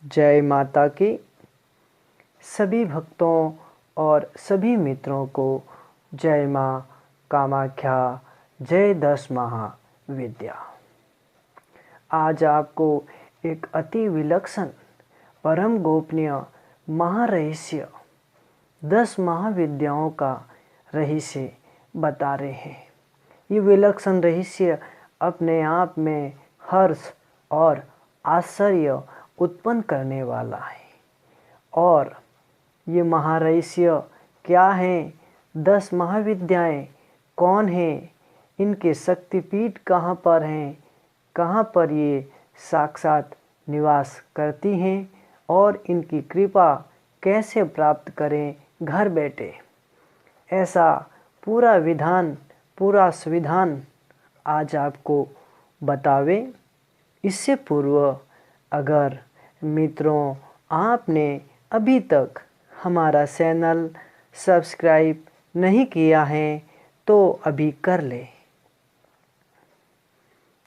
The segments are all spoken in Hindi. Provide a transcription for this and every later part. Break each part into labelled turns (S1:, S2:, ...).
S1: जय माता की। सभी भक्तों और सभी मित्रों को जय माँ कामाख्या, जय 10 महाविद्या। आज आपको एक अति विलक्षण परम गोपनीय महारहस्य 10 महाविद्याओं का रहस्य बता रहे हैं। ये विलक्षण रहस्य अपने आप में हर्ष और आश्चर्य उत्पन्न करने वाला है। और ये महारहस्य क्या हैं? 10 महाविद्याएं कौन हैं? इनके शक्तिपीठ कहाँ पर हैं? कहाँ पर ये साक्षात निवास करती हैं? और इनकी कृपा कैसे प्राप्त करें घर बैठे? ऐसा पूरा विधान, पूरा संविधान आज आपको बतावे। इससे पूर्व अगर मित्रों आपने अभी तक हमारा चैनल सब्सक्राइब नहीं किया है तो अभी कर लें।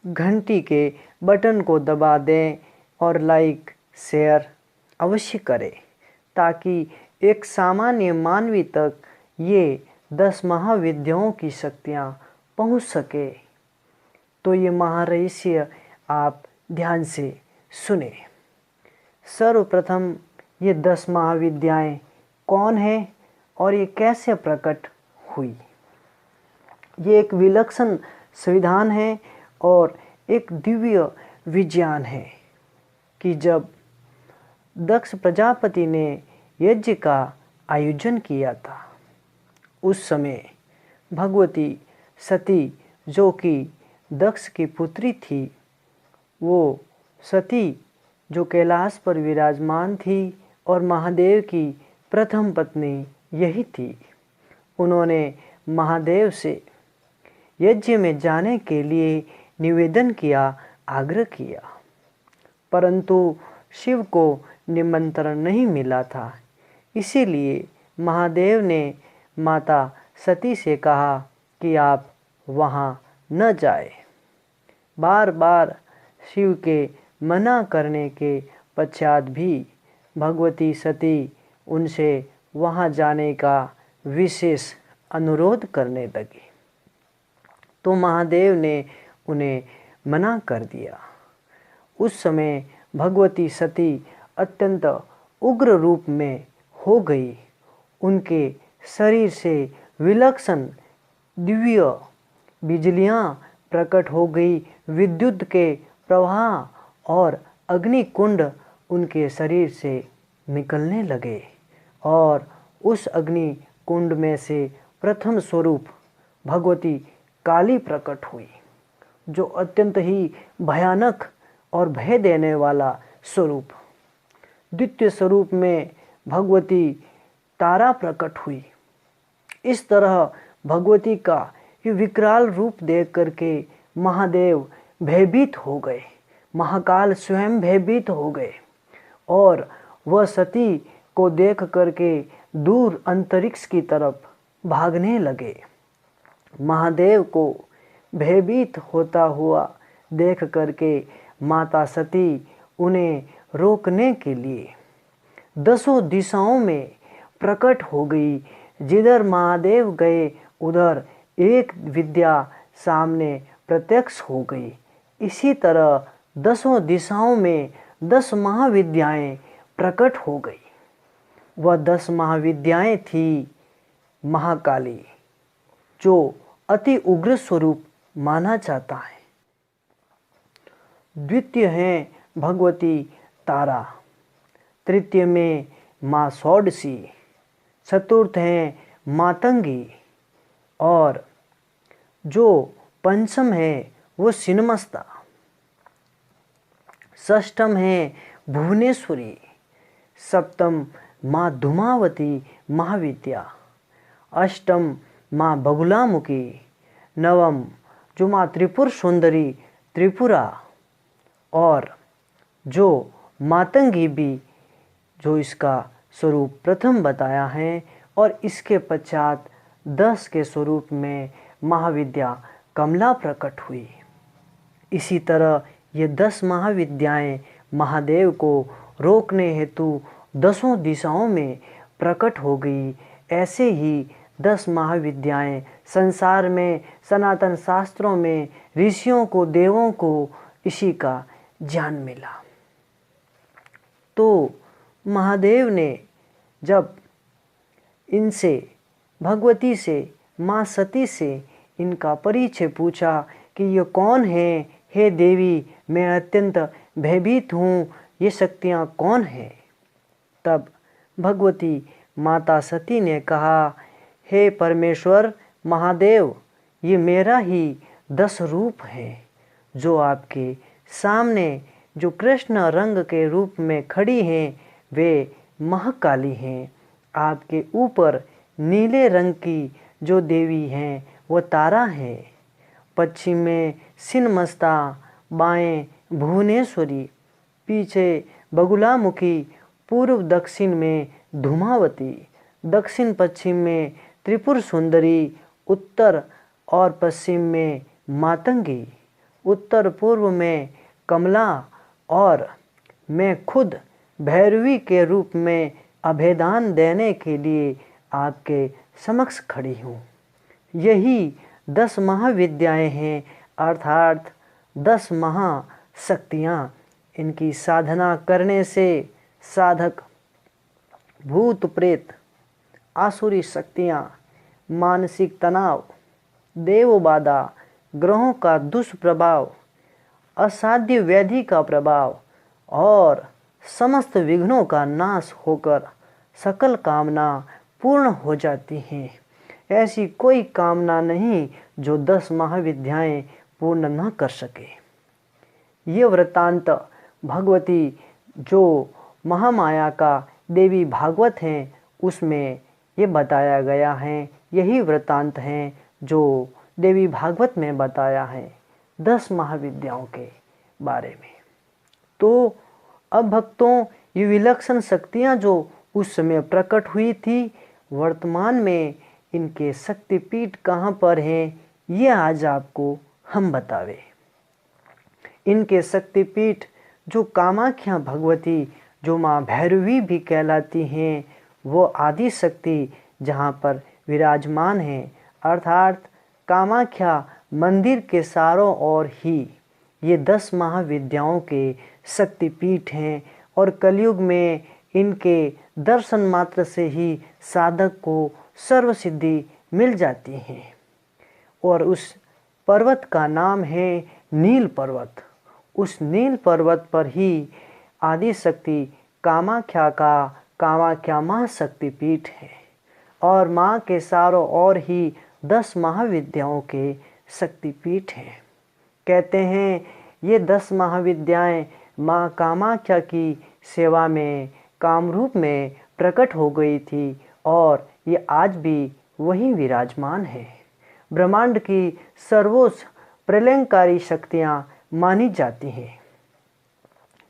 S1: घंटी के बटन को दबा दें और लाइक शेयर अवश्य करें ताकि एक सामान्य मानवी तक ये 10 महाविद्याओं की शक्तियाँ पहुँच सके। तो ये महारहस्य आप ध्यान से सुने। सर्वप्रथम ये 10 महाविद्याएं कौन हैं और ये कैसे प्रकट हुई? ये एक विलक्षण संविधान है और एक दिव्य विज्ञान है कि जब दक्ष प्रजापति ने यज्ञ का आयोजन किया था, उस समय भगवती सती, जो कि दक्ष की पुत्री थी, वो सती जो कैलाश पर विराजमान थी और महादेव की प्रथम पत्नी यही थी, उन्होंने महादेव से यज्ञ में जाने के लिए निवेदन किया, आग्रह किया, परंतु शिव को निमंत्रण नहीं मिला था। इसीलिए महादेव ने माता सती से कहा कि आप वहाँ न जाए। बार बार शिव के मना करने के पश्चात भी भगवती सती उनसे वहाँ जाने का विशेष अनुरोध करने लगी, तो महादेव ने उन्हें मना कर दिया। उस समय भगवती सती अत्यंत उग्र रूप में हो गई। उनके शरीर से विलक्षण दिव्य बिजलियाँ प्रकट हो गई, विद्युत के प्रवाह और अग्नि कुंड उनके शरीर से निकलने लगे। और उस अग्नि कुंड में से प्रथम स्वरूप भगवती काली प्रकट हुई, जो अत्यंत ही भयानक और भय देने वाला स्वरूप। द्वितीय स्वरूप में भगवती तारा प्रकट हुई। इस तरह भगवती का ये विकराल रूप देख करके महादेव भयभीत हो गए, महाकाल स्वयं भयभीत हो गए और वह सती को देख करके दूर अंतरिक्ष की तरफ भागने लगे। महादेव को भयभीत होता हुआ देख करके माता सती उन्हें रोकने के लिए 10 दिशाओं में प्रकट हो गई। जिधर महादेव गए उधर एक विद्या सामने प्रत्यक्ष हो गई। इसी तरह 10 दिशाओं में 10 महाविद्याएं प्रकट हो गई। वह 10 महाविद्याएं थी महाकाली, जो अति उग्र स्वरूप माना जाता है। द्वितीय है भगवती तारा, तृतीय में माँ षोडशी, चतुर्थ है मातंगी और जो पंचम है वो छिन्नमस्ता, षष्ठम है भुवनेश्वरी, सप्तम माँ धूमावती महाविद्या, अष्टम माँ बगुलामुखी, नवम जो माँ त्रिपुर सुंदरी त्रिपुरा और जो मातंगी भी, जो इसका स्वरूप प्रथम बताया है। और इसके पश्चात 10 के स्वरूप में महाविद्या कमला प्रकट हुई। इसी तरह ये 10 महाविद्याएं महादेव को रोकने हेतु 10 दिशाओं में प्रकट हो गई। ऐसे ही 10 महाविद्याएं संसार में, सनातन शास्त्रों में ऋषियों को, देवों को इसी का ज्ञान मिला। तो महादेव ने जब इनसे, भगवती से, माँ सती से इनका परिचय पूछा कि ये कौन है, हे देवी, मैं अत्यंत भयभीत हूँ, ये शक्तियाँ कौन है? तब भगवती माता सती ने कहा, हे परमेश्वर महादेव, ये मेरा ही 10 रूप है जो आपके सामने, जो कृष्ण रंग के रूप में खड़ी हैं, वे महाकाली हैं। आपके ऊपर नीले रंग की जो देवी हैं वो तारा है। पश्चिम में छिन्नमस्ता, बाएं भुवनेश्वरी, पीछे बगुलामुखी, पूर्व दक्षिण में धूमावती, दक्षिण पश्चिम में त्रिपुर सुंदरी, उत्तर और पश्चिम में मातंगी, उत्तर पूर्व में कमला, और मैं खुद भैरवी के रूप में अभेदान देने के लिए आपके समक्ष खड़ी हूँ। यही 10 महाविद्याएं हैं, अर्थात 10 महाशक्तियाँ। इनकी साधना करने से साधक भूत प्रेत, आसुरी शक्तियाँ, मानसिक तनाव, देव बाधा, ग्रहों का दुष्प्रभाव, असाध्य व्याधि का प्रभाव और समस्त विघ्नों का नाश होकर सकल कामना पूर्ण हो जाती हैं। ऐसी कोई कामना नहीं जो 10 महाविद्याएं पूर्ण न कर सके। ये वृत्तांत भगवती जो महामाया का देवी भागवत हैं उसमें ये बताया गया है। यही वृत्तांत हैं जो देवी भागवत में बताया है 10 महाविद्याओं के बारे में। तो अब भक्तों, ये विलक्षण शक्तियाँ जो उस समय प्रकट हुई थी, वर्तमान में इनके शक्तिपीठ कहाँ पर हैं, ये आज आपको हम बतावे। इनके शक्तिपीठ जो कामाख्या भगवती, जो माँ भैरवी भी कहलाती हैं, वो आदि शक्ति जहाँ पर विराजमान हैं, अर्थात कामाख्या मंदिर के चारों ओर ही ये 10 महाविद्याओं के शक्तिपीठ हैं। और कलयुग में इनके दर्शन मात्र से ही साधक को सर्वसिद्धि मिल जाती है। और उस पर्वत का नाम है नील पर्वत। उस नील पर्वत पर ही आदि शक्ति कामाख्या का कामाख्या महाशक्तिपीठ है। और माँ के चारों ओर ही 10 महाविद्याओं के शक्तिपीठ हैं। कहते हैं ये 10 महाविद्याएं माँ कामाख्या की सेवा में, कामरूप में प्रकट हो गई थी और ये आज भी वहीं विराजमान है। ब्रह्मांड की सर्वोच्च प्रलयंकारी शक्तियाँ मानी जाती हैं।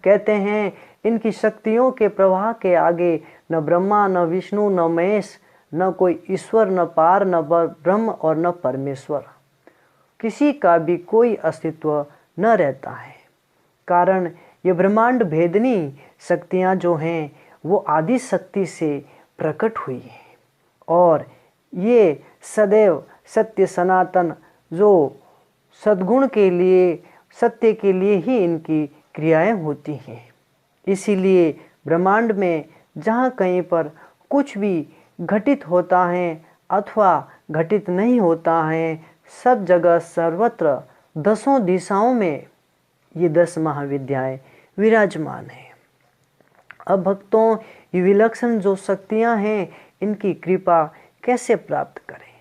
S1: कहते हैं इनकी शक्तियों के प्रवाह के आगे न ब्रह्मा, न विष्णु, न महेश, न कोई ईश्वर, न पार, न ब्रह्म और न परमेश्वर, किसी का भी कोई अस्तित्व न रहता है। कारण ये ब्रह्मांड भेदनी शक्तियाँ जो हैं वो आदि शक्ति से प्रकट हुई हैं। और ये सदैव सत्य सनातन, जो सद्गुण के लिए, सत्य के लिए ही इनकी क्रियाएं होती हैं। इसीलिए ब्रह्मांड में जहाँ कहीं पर कुछ भी घटित होता है अथवा घटित नहीं होता है, सब जगह सर्वत्र 10 दिशाओं में ये 10 महाविद्याएं विराजमान हैं। अब भक्तों, ये विलक्षण जो शक्तियां हैं, इनकी कृपा कैसे प्राप्त करें?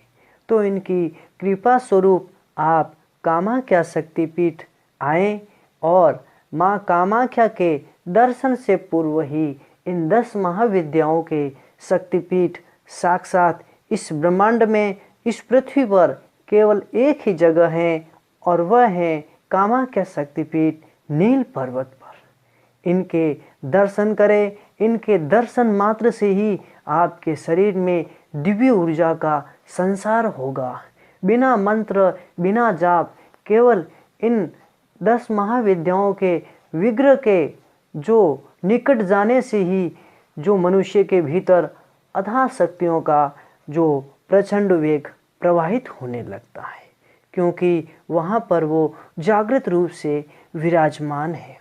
S1: तो इनकी कृपा स्वरूप आप कामाख्या शक्तिपीठ आएँ और माँ कामाख्या के दर्शन से पूर्व ही इन 10 महाविद्याओं के शक्तिपीठ साक्षात इस ब्रह्मांड में, इस पृथ्वी पर केवल एक ही जगह है और वह है कामाख्या शक्तिपीठ नील पर्वत पर। इनके दर्शन करें। इनके दर्शन मात्र से ही आपके शरीर में दिव्य ऊर्जा का संसार होगा। बिना मंत्र, बिना जाप, केवल इन 10 महाविद्याओं के विग्रह के जो निकट जाने से ही जो मनुष्य के भीतर अथाह शक्तियों का जो प्रचंड वेग प्रवाहित होने लगता है, क्योंकि वहाँ पर वो जागृत रूप से विराजमान है।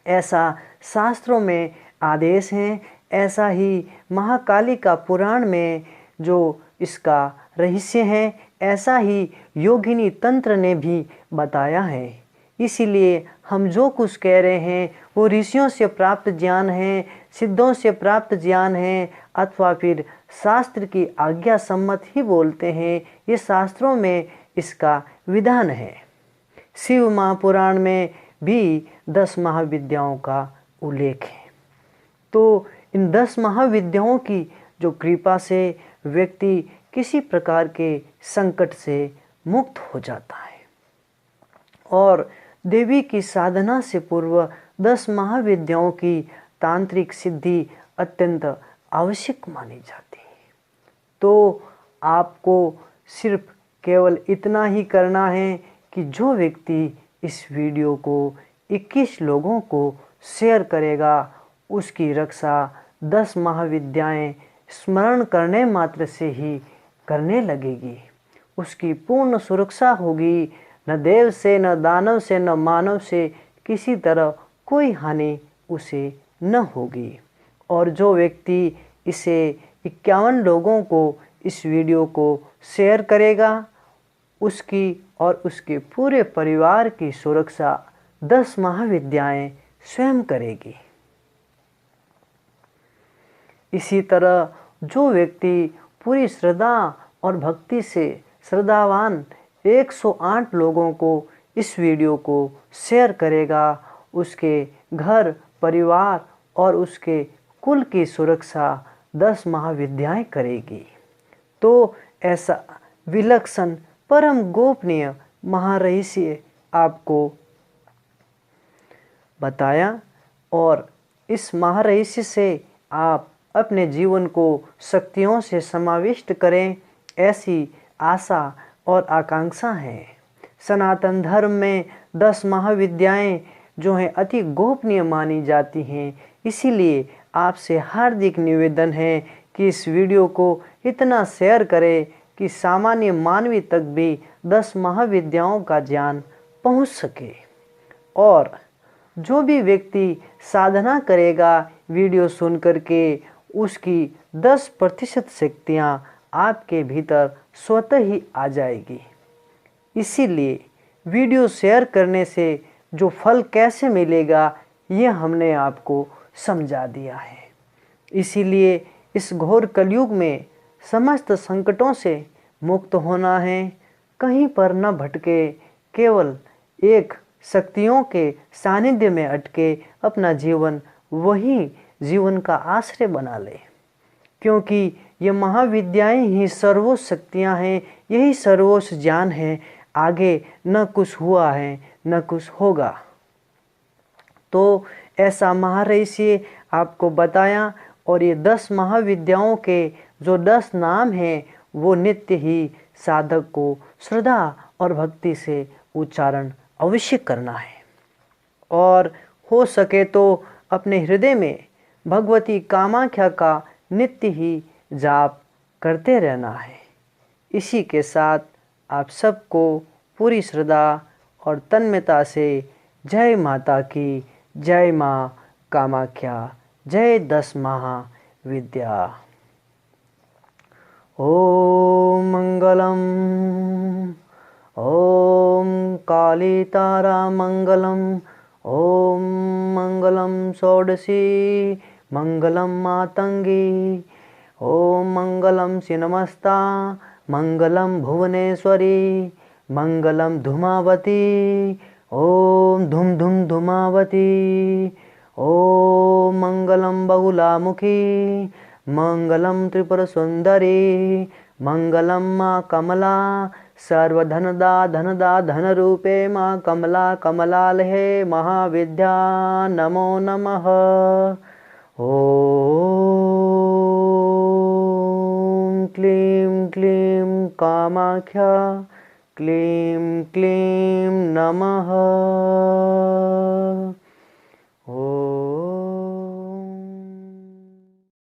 S1: ऐसा शास्त्रों में आदेश है, ऐसा ही महाकाली का पुराण में जो इसका रहस्य है, ऐसा ही योगिनी तंत्र ने भी बताया है। इसीलिए हम जो कुछ कह रहे हैं वो ऋषियों से प्राप्त ज्ञान है, सिद्धों से प्राप्त ज्ञान है, अथवा फिर शास्त्र की आज्ञा सम्मत ही बोलते हैं। ये शास्त्रों में इसका विधान है। शिव महापुराण में भी 10 महाविद्याओं का उल्लेख है। तो इन 10 महाविद्याओं की जो कृपा से व्यक्ति किसी प्रकार के संकट से मुक्त हो जाता है। और देवी की साधना से पूर्व 10 महाविद्याओं की तांत्रिक सिद्धि अत्यंत आवश्यक मानी जाती है। तो आपको सिर्फ केवल इतना ही करना है कि जो व्यक्ति इस वीडियो को 21 लोगों को शेयर करेगा, उसकी रक्षा 10 महाविद्याएं स्मरण करने मात्र से ही करने लगेगी। उसकी पूर्ण सुरक्षा होगी। न देव से, न दानव से, न मानव से किसी तरह कोई हानि उसे न होगी। और जो व्यक्ति इसे 51 लोगों को इस वीडियो को शेयर करेगा, उसकी और उसके पूरे परिवार की सुरक्षा 10 महाविद्याएं स्वयं करेगी। इसी तरह जो व्यक्ति पूरी श्रद्धा और भक्ति से श्रद्धावान 108 लोगों को इस वीडियो को शेयर करेगा, उसके घर परिवार और उसके कुल की सुरक्षा 10 महाविद्याएं करेगी। तो ऐसा विलक्षण परम गोपनीय महारहस्य आपको बताया, और इस महारहस्य से आप अपने जीवन को शक्तियों से समाविष्ट करें, ऐसी आशा और आकांक्षा है। सनातन धर्म में 10 महाविद्याएं जो हैं अति गोपनीय मानी जाती हैं। इसीलिए आपसे हार्दिक निवेदन है कि इस वीडियो को इतना शेयर करें कि सामान्य मानवी तक भी 10 महाविद्याओं का ज्ञान पहुंच सके। और जो भी व्यक्ति साधना करेगा, वीडियो सुन करके उसकी 10% शक्तियाँ आपके भीतर स्वतः ही आ जाएगी। इसीलिए वीडियो शेयर करने से जो फल कैसे मिलेगा, ये हमने आपको समझा दिया है। इसीलिए इस घोर कलयुग में समस्त संकटों से मुक्त होना है, कहीं पर न भटके, केवल एक शक्तियों के सानिध्य में अटके अपना जीवन वही जीवन का आश्रय बना ले, क्योंकि ये महाविद्याएं ही सर्वोच्च शक्तियां हैं, यही सर्वोच्च ज्ञान है। आगे न कुछ हुआ है न कुछ होगा। तो ऐसा महारहस्य आपको बताया, और ये 10 महाविद्याओं के जो 10 नाम हैं वो नित्य ही साधक को श्रद्धा और भक्ति से उच्चारण अवश्य करना है। और हो सके तो अपने हृदय में भगवती कामाख्या का नित्य ही जाप करते रहना है। इसी के साथ आप सबको पूरी श्रद्धा और तन्मयता से जय माता की, जय माँ कामाख्या, जय 10 महाविद्या। ओम मंगलम, ओम काली तारा मंगलम, ओम मंगलम षोडशी, मंगलम मातंगी, ओम मंगलम सिनमस्ता, मंगलम भुवनेश्वरी, मंगलम धूमावती, ओम धूम धूम धूमावती, ओम मंगलम बहुलामुखी, मंगलम त्रिपुर सुंदरी, मंगलम माँ कमला, सर्वधनदा धनदा धन रूपे माँ कमला, कमलालहे महाविद्या नमो नमः। ओम क्लीं क्लीं कामाख्या, क्लीं क्लीं नमः।